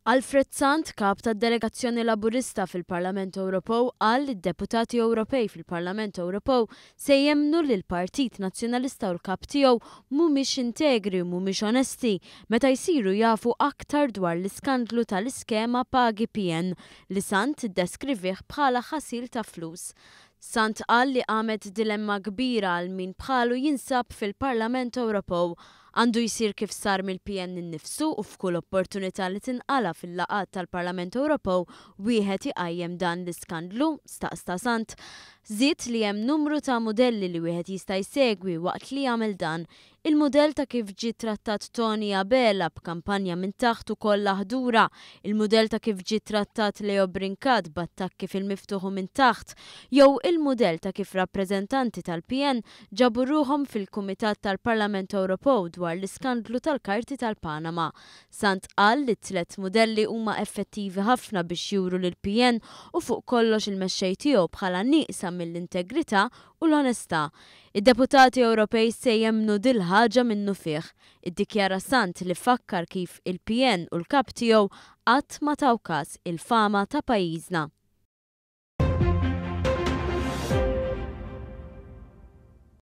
Alfred Sant, kap tad-delegazzjoni Laburista fil-Parlament Ewropew, qal li d-deputati Ewropej fil-Parlament Ewropew se jemmnu li l-Partit Nazzjonalista u l-kap tiegħu mhumiex integri u mhumiex onesti meta jsiru jafu aktar dwar l-iskandlu tal-iskema Pagi PN li Sant iddeskrivih bħala ħasil ta' flus. Sant qal li għamet dilemma kbira għal min bħalu jinsab fil-Parlament Ewropew għandu jsir kif sar mill-PN innifsu u f'kull opportunità li tinqala fil-laqat tal-Parlament Ewropew wieħed iqajjem dan l-iskandlu, staqsta Sant. Żied li hemm numru ta' modelli li wieħed jista' jsegwi waqt li jagħmel dan. Il-mudell ta' kif ġie trattat Tony Abela b'kampanja minn taħt ukoll ħdura, il-mudell ta' kif ġie trattat Leo Brincat b'attakki fil-miftuħ minn taħt, jew il-mudell ta' kif rappreżentanti tal-PN ġabu ruhom fil-Kumitat tal-Parlament Ewropew dwar l-iskandlu tal-karti tal-Panama. Sant qal li t-tlet modelli huma effettivi ħafna biex juru lill-PN u fuq kollox il-mexxej tiegħu bħala nieqsa mill-integrità u l-onestà. Id-deputati Ewropej se jemmnu dil ħaġa minnu fih. Iddikjara Sant li fakkar kif il-PN u l-kap tiegħu qatt ma taw każ il-fama ta' pajjiżna.